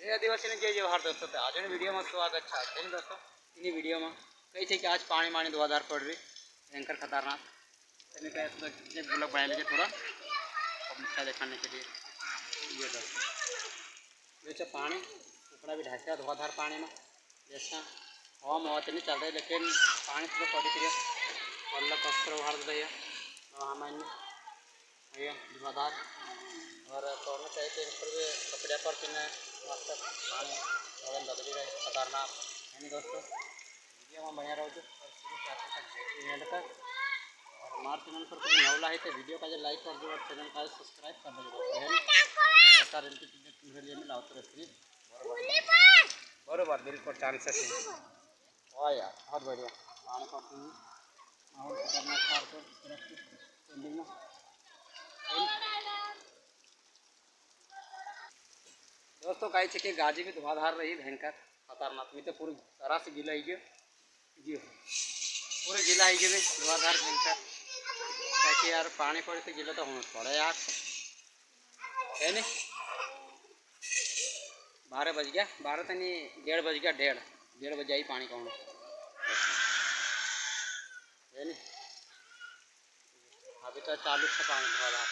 जय आदिवासी ने जय जवाहर दोस्तों आज वीडियो में स्वागत है दोस्तों इन वीडियो में कही थे कि आज पानी मानी धुआधार पड़ रही भयंकर खतरनाक ब्लॉग बना लीजिए थोड़ा अच्छा दिखाने के लिए। ये दोस्तों जैसे पानी ऊपरा भी ढांचा धुआधार पानी में जैसा हवा मवा तो नहीं चल रही लेकिन पानी थोड़ा पड़ी थी वल्ला कस्तर उहार दिया ये धुआधार और तोड़ना चाहिए तो इन पर भी कपड़े पर पिने मस्त पानी थोड़ा बदली रहे खतरनाक है दोस्तों। वीडियो में बना रहो और शुरू से आखिर तक देखिए एंड तक। और हमारे चैनल पर कभी नवला है तो वीडियो का जो लाइक कर दो और चैनल का सब्सक्राइब कर दो बरबर बिल्कुल चांसेस है। वाह यार बहुत बढ़िया पानी पड़ती है माहौल खतरनाक पेंडिंग में दोस्तों कही थे कि गाजी भी धुआधार रही भयंकर खतरनाक में तो पूरी तरह से गिला ही जी पूरे गिला ही गए धुआधार भयंकर ताकि यार पानी पड़े तो गिला तो होना पड़े यार है नहीं। 12 बज गया 12 तो नहीं 1:30 बज गया 1:30 बजे आई पानी कौन है नहीं अभी तो चालू था पानी धुआधार।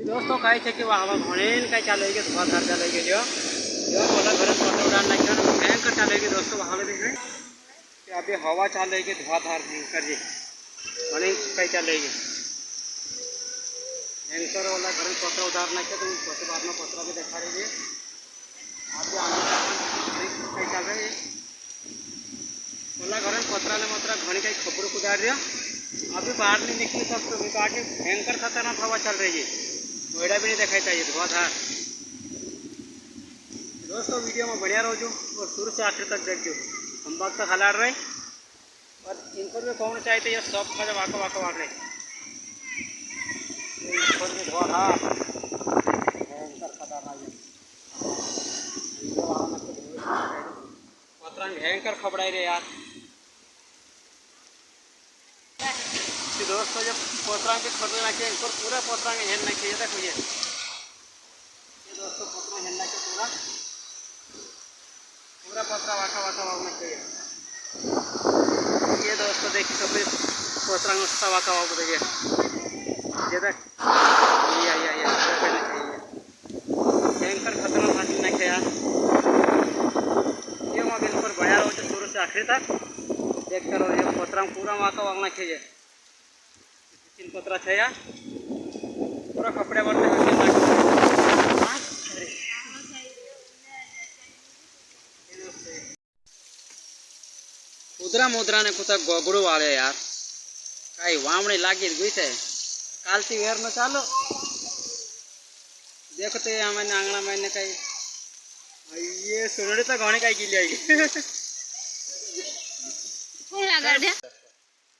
दोस्तों कहे थे कि वहाँ घनेन का चलेगी धुआधार चलेगी जो बोला घर फोटो डालना भयंकर चलेगी दोस्तों वहाँ देख रहे कि अभी हवा चलेगी धुआधार भयंकर जी घने का चलेगी भयंकर वाला घर फोटो उतारना के तो फोटो बाद में पत्र भी दिखा रही है अभी आगे चल रही है बोला घर पत्रा ने मात्रा घनी का खबर उतार दिया अभी बाहर नहीं निकली सब तो काटे भयंकर खतरनाक हवा चल रही है कोयड़ा भी नहीं दिखाई चाहिए धुआधार। दोस्तों वीडियो में बढ़िया रहो जो और शुरू से आखिर तक देख जो हम बाग तक हलाड़ रहे और इनको भी कौन चाहिए ये सब का वाका वाका वाक रहे धुआधार भयंकर खतरनाक पतरंग भयंकर खबराई रे यार दोस्तों जब पोतरंग के छोटे ना किए पूरा पोतरंग हेलना चाहिए देखो ये दोस्तों पोतरंग हेलना के पूरा पतरा वाका वाका वागना चाहिए ये दोस्तों देखिए तो फिर पोतरंग उसका वाका वाग देखिए ये देख ये भयंकर खतरनाक हासिल ना किया ये वहाँ बिल्कुल बढ़िया हो शुरू से आखिर तक देख कर ये पोतरंग पूरा वाका वागना चाहिए तीन पत्रा छया पूरा कपड़े बढ़ते उधरा मुद्रा ने कुछ गोगड़ू वाले यार कई वामणी लागी गई थे कालती वेर न चालो देखते हमें आंगना मैंने कहीं ये सुनड़ी तो घणी कहीं गिली आई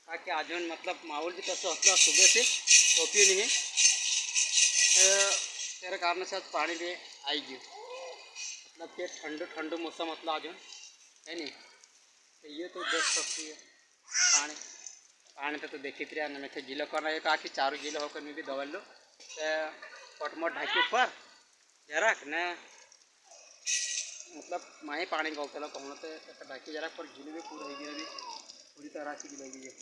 ताकि आज मतलब माहौल भी कसं असलं सुबह से टोपी नहीं तेरे कारण से आज पानी भी आई गई मतलब कि ठंडू मौसम मतलब आज है नहीं तो ये तो देख सकती है पानी पानी तो देखी थी मैं तो जिलो करना है कि चारों जिलो होकर मैं भी दौड़ लो पटमट ढाकी ऊपर जरा न मतलब माए पानी गाँव चलो कहूँ तो ढाकी जरा पर जिले भी पूरा हो गया पूरी तरह से गिल गई है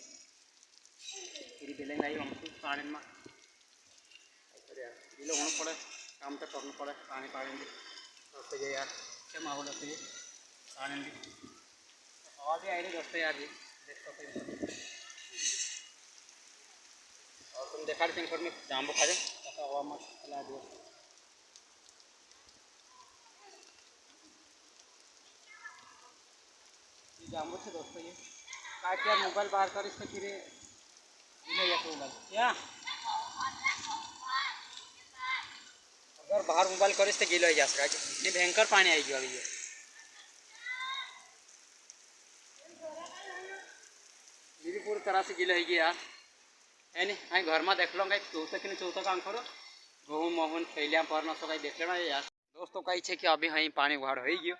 फिर बेलेंगे आई हमको पानी में जिले होना पड़े काम तो करना पड़े पानी पानी भी तो यार क्या माहौल होती है पानी भी हवा भी आई नहीं दोस्तों यार जी देख सकते और तुम देखा रहे थे में जाम्बू खा जाए हवा में खिला दिया जाम्बू थे दोस्तों ये काट यार मोबाइल बाहर कर इससे फिर मोबाइल क्या अगर बाहर मोबाइल कर इससे गिलो जा सका इतनी भयंकर पानी आएगी अभी ये ये भी पूरी तरह से गिला है यार है नहीं हाँ घर में देख लो कहीं चौथा कि चौथा काम करो घूम महून खेलिया पर न कहीं देख लेना यार दोस्तों कही है कि अभी हाँ पानी उघाड़ हो गयो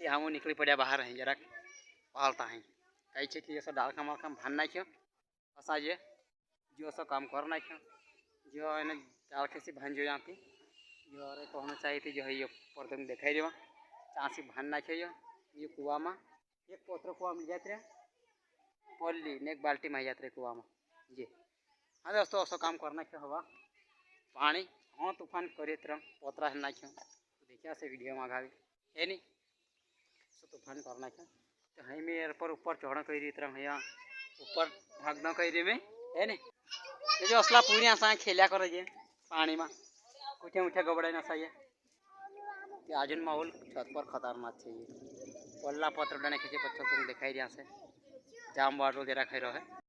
कि हम निकली पड़ा बाहर हैं जरा पालता हैं कही है कि डाल काम भान नाख्यो फसा जे जो सब काम कर नाख्यो जो है डाल के भान जो यहाँ पे जो अरे कहना चाहिए थी जो है ये पर तुम दिखाई देवा चाँसी भान नाख्यो ये कुआ में एक पोत्र कुआ मिल जाते रहे पल्ली ने एक बाल्टी में जाते कुआ में जी हाँ दोस्तों ऐसा काम करना क्यों हवा पानी हाँ तूफान करे तरह पोतरा है ना क्यों तो देखिए से वीडियो में आगे है नहीं सो तूफान करना क्यों तो हई में पर ऊपर चढ़ना कही रही तरह यहाँ ऊपर भागना कही रही में है नहीं ये जो असला पूरी आसा खेलिया कर रही पानी में उठे उठे गबड़े ना सही है आज माहौल छत पर खतरनाक चाहिए पल्ला पत्र डने खींचे पत्थर तुम दिखाई दिया से जाम बाटो जरा खाई रहा है।